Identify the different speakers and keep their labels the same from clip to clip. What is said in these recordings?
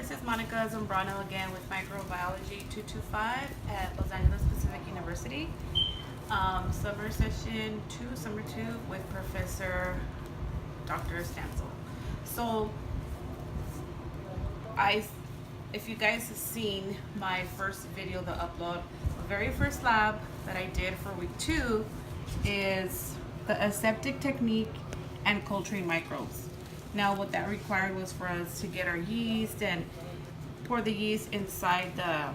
Speaker 1: this is Monica Zambrano again with Microbiology 225 at Los Angeles Pacific University. Summer session 2, summer 2 with Professor Dr. Stansel. So, if you guys have seen my first video, the upload, the very first lab that I did for week 2 is the aseptic technique and culturing microbes. Now what that required was for us to get our yeast and pour the yeast inside the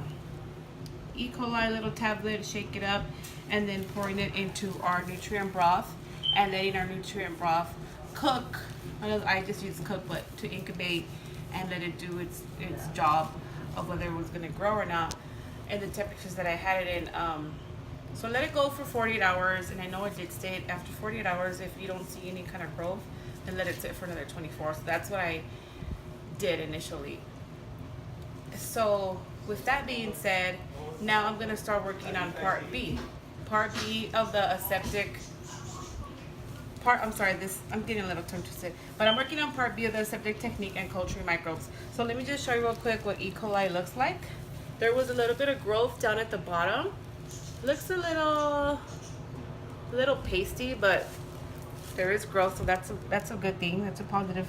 Speaker 1: E. coli little tablet, shake it up, and then pouring it into our nutrient broth and letting our nutrient broth cook. I just use cook, but to incubate and let it do its job of whether it was going to grow or not, and the temperatures that I had it in. So let it go for 48 hours, and I know it did stay after 48 hours. If you don't see any kind of growth, then let it sit for another 24. So that's what I did initially. So with that being said, now I'm going to start working on part B. Part B of the aseptic I'm getting a little tongue twisted, but I'm working on part B of the aseptic technique and culturing microbes. So let me just show you real quick what E. coli looks like. There was a little bit of growth down at the bottom. Looks a little pasty, but there is growth, so that's a good thing. That's a positive.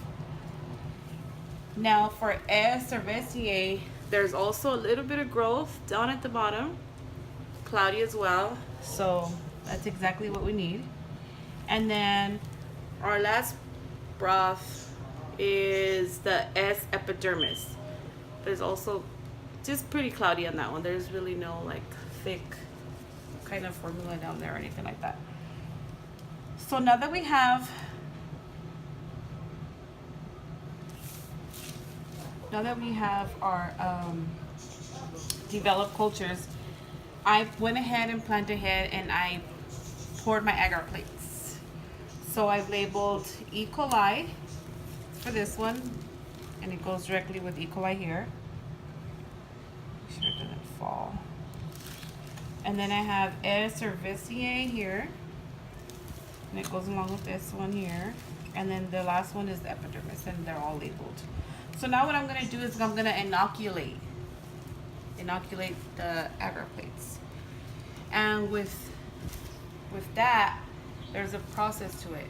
Speaker 1: Now for S. cerevisiae, there's also a little bit of growth down at the bottom, cloudy as well. So that's exactly what we need. And then our last broth is the S. epidermis. There's also just pretty cloudy on that one. There's really no like thick kind of formula down there or anything like that. So now that we have our developed cultures, I went ahead and planned ahead and I poured my agar plates. So I've labeled E. coli for this one, and it goes directly with E. coli here. Make sure it doesn't fall. And then I have S. cerevisiae here, and it goes along with this one here. And then the last one is the epidermis, and they're all labeled. So now what I'm going to do is I'm going to inoculate the agar plates. And with that, there's a process to it.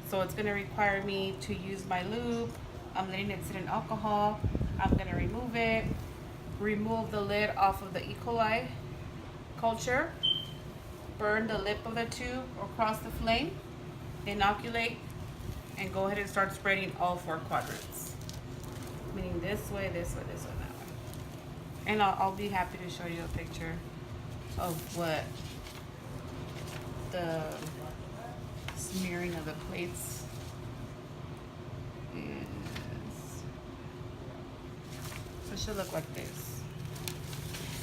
Speaker 1: So it's going to require me to use my lube. I'm letting it sit in alcohol. I'm going to remove the lid off of the E. coli culture, burn the lip of the tube across the flame, inoculate, and go ahead and start spreading all 4 quadrants. Meaning this way, this way, this way, that way. And I'll be happy to show you a picture of what the smearing of the plates is. So it should look like this.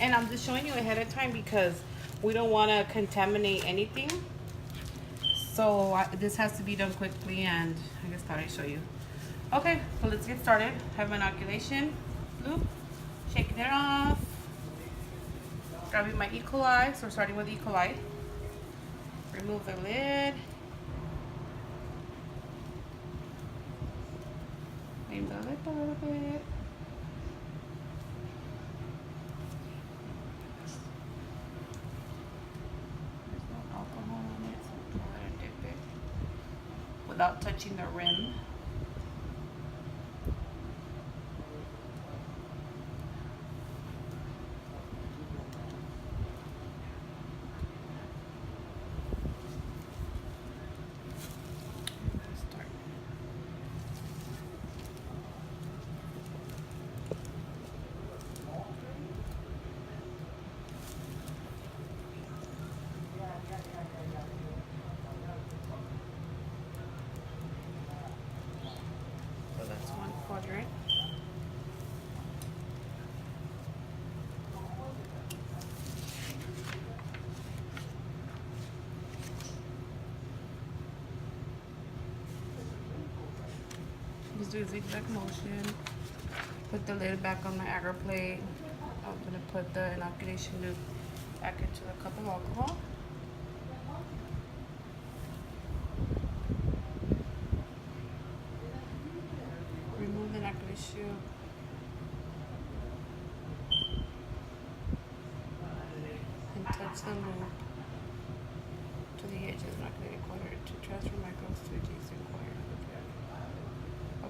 Speaker 1: And I'm just showing you ahead of time because we don't want to contaminate anything. So this has to be done quickly, and I just thought I'd show you. Okay, so let's get started. Have inoculation loop, shaking it off, grabbing my E. coli. So we're starting with E. coli. Remove the lid. Name the lip a little bit. There's no alcohol on it, so go ahead and dip it without touching the rim. Quadrant. Just do a zigzag motion. Put the lid back on my agar plate. I'm going to put the inoculation loop back into a cup of alcohol. Remove the inoculation the loop to the edge of the inoculated quarter to transfer microbes to adjacent quarter.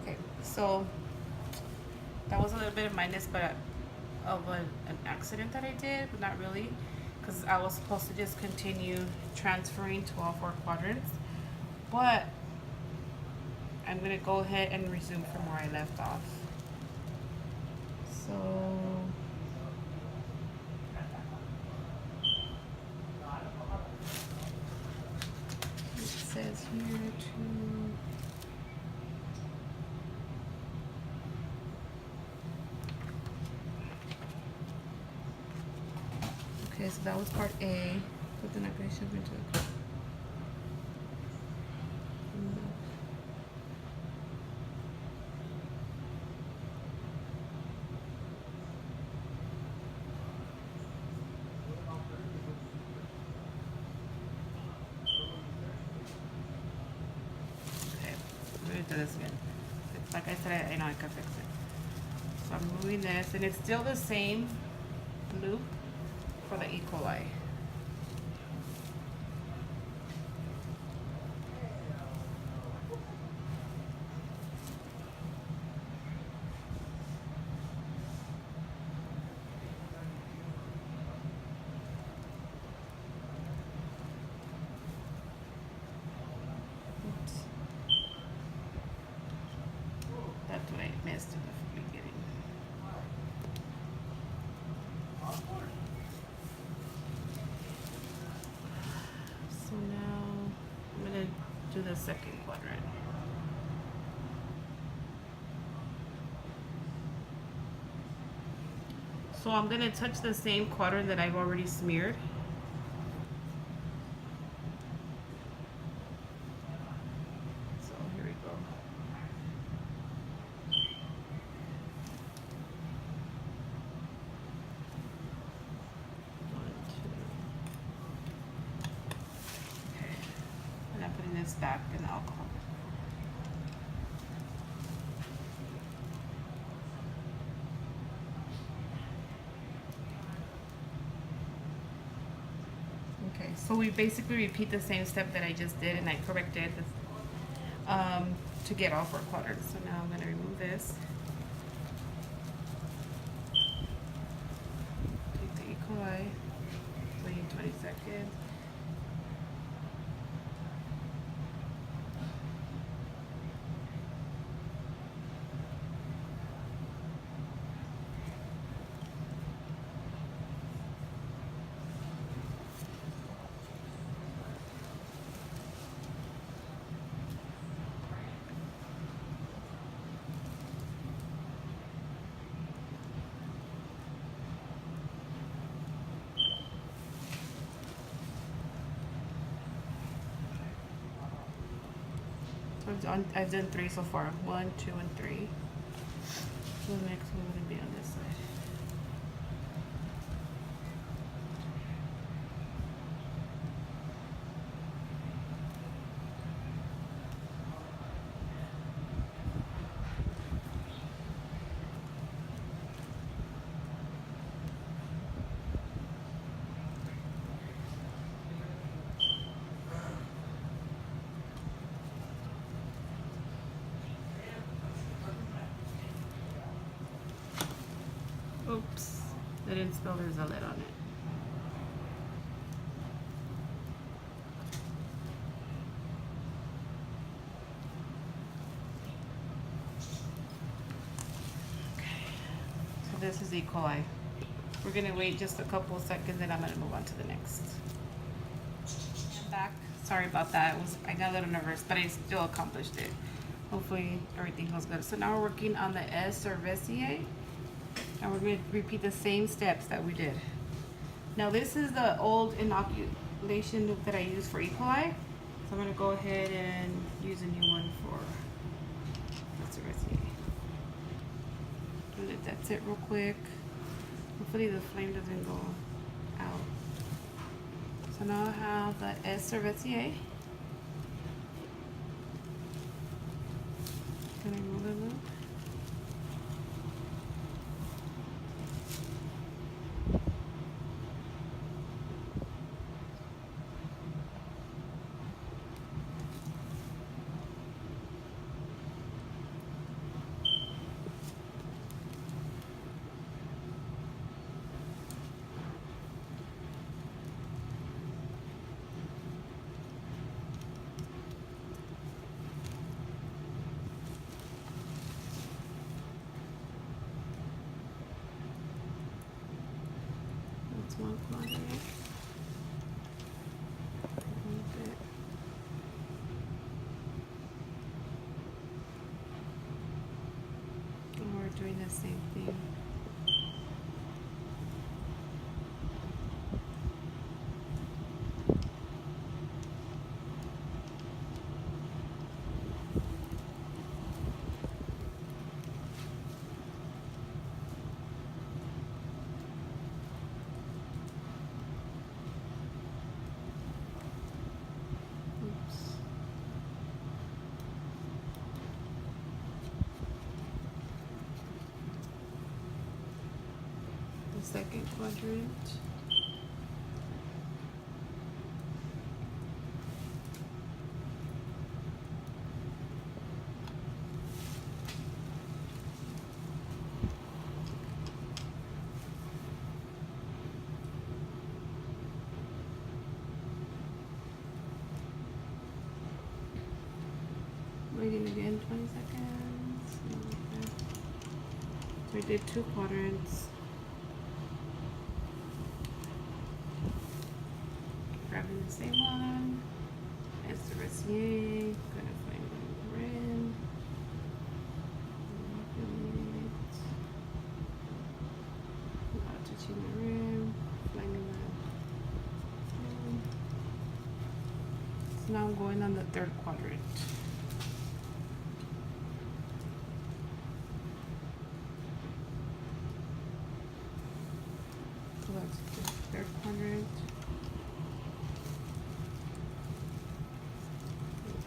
Speaker 1: Okay, so that was a little bit of minus, but of an accident that I did, but not really, because I was supposed to just continue transferring to all 4 quadrants. But I'm gonna go ahead and resume from where I left off. So it says here to okay, so that was part A. But then I can shove into the do this again. Like I said, I know I can fix it. So I'm moving this, and it's still the same loop for the E. coli. That's what I missed in the beginning. So now I'm gonna do the second quadrant. So I'm gonna touch the same quadrant that I've already smeared. So here we go. This back in alcohol. Okay, so we basically repeat the same step that I just did, and I corrected to get all 4 quadrants. So now I'm going to remove this. Take the E. coli, wait 20 seconds. I've done 3 so far. 1, 2, and 3. So the next one will be on this side. Oops, I didn't spill, there's a lid on it. Okay, so this is E. coli. We're gonna wait just a couple of seconds and I'm gonna move on to the next. I'm back, sorry about that. I got a little nervous, but I still accomplished it. Hopefully everything goes good. So now we're working on the S. cerevisiae. And we're going to repeat the same steps that we did. Now this is the old inoculation loop that I used for E. coli. So I'm going to go ahead and use a new one for the cerevisiae. That's it real quick. Hopefully the flame doesn't go out. So now I have the S. cerevisiae. Can I remove the loop? one quadrant. And we're doing the same thing. Second quadrant. Waiting again 20 seconds. Okay. So we did 2 quadrants. Grabbing the same one as the Recier, gonna find the rim, manipulate it, not touching the rim, finding the rim. So now I'm going on the 3rd quadrant. So that's the 3rd quadrant.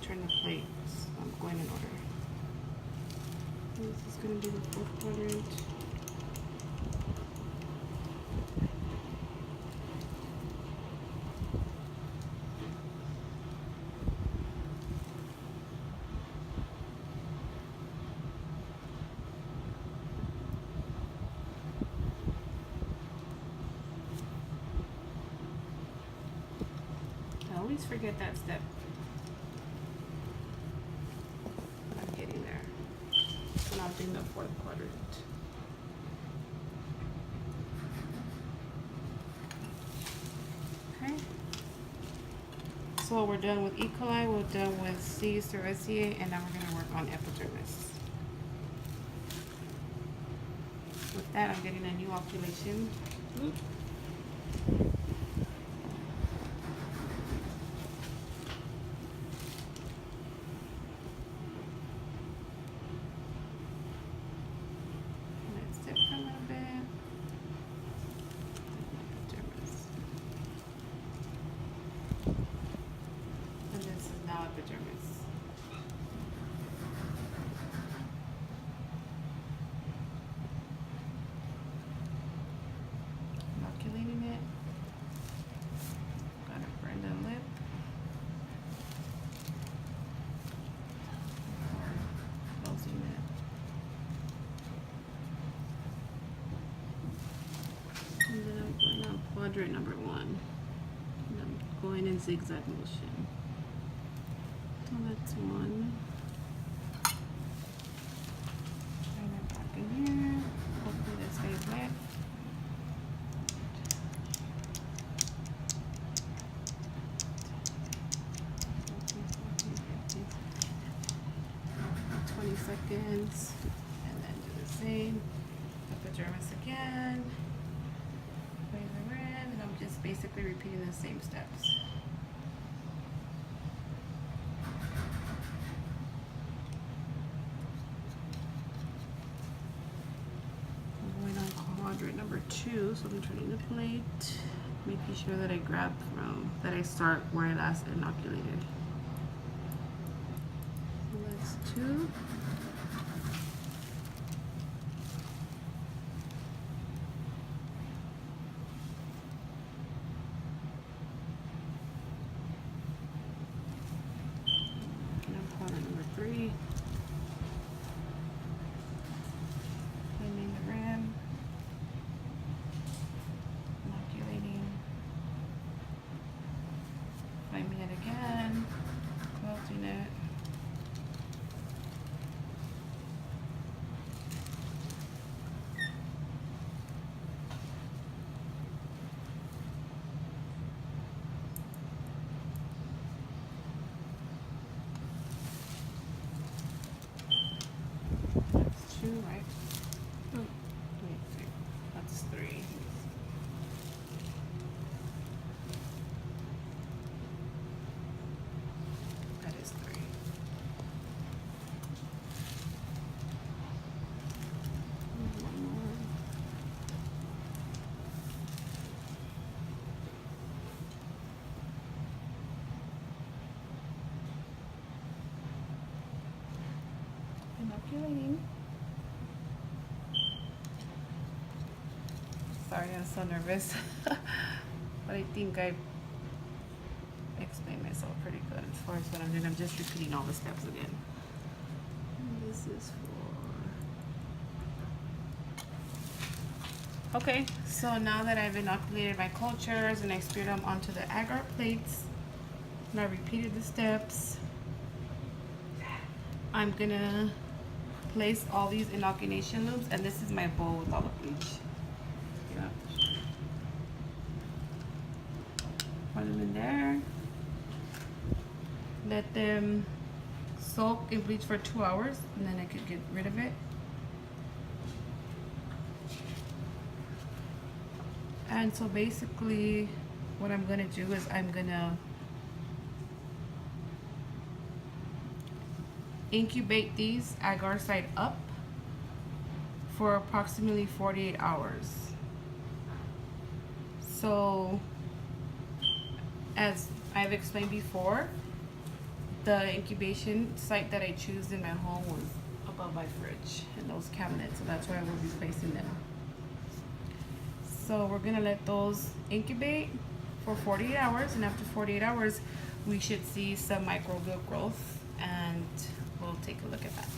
Speaker 1: Turn the plates. I'm going in order. This is going to be the 4th quadrant. I always forget that step. In the 4th quadrant. Okay. So we're done with E. coli, we're done with C. cerevisiae, and now we're going to work on epidermis. With that, I'm getting a new oculation. Epidermis. Inoculating it. Got a Brenda lip. Closing it. And then I'm going on quadrant number 1. And I'm going in zigzag motion. So that's 1. Bring it back in here. Hopefully this stays wet. Seconds, and then do the same. Epidermis again. Play the rim, and I'm just basically repeating the same steps. I'm going on quadrant number 2, so I'm turning the plate, making sure that I grab from that I start where I last inoculated. So that's 2. Number 3. Cleaning the rim. Inoculating. Flaming it again. Closing it. circulating. Sorry, I'm so nervous. But I think I explained myself pretty good as far as what I'm doing. I'm just repeating all the steps again. And this is for... Okay, so now that I've inoculated my cultures and I speared them onto the agar plates, and I repeated the steps, I'm gonna place all these inoculation loops, and this is my bowl with all the bleach. Yeah. Put them in there. Let them soak in bleach for 2 hours, and then I could get rid of it. And so basically what I'm gonna do is I'm gonna incubate these agar side up for approximately 48 hours. So as I've explained before, the incubation site that I choose in my home was above my fridge and those cabinets, so that's where I will be placing them. So we're gonna let those incubate for 48 hours, and after 48 hours we should see some microbial growth, and we'll take a look at that.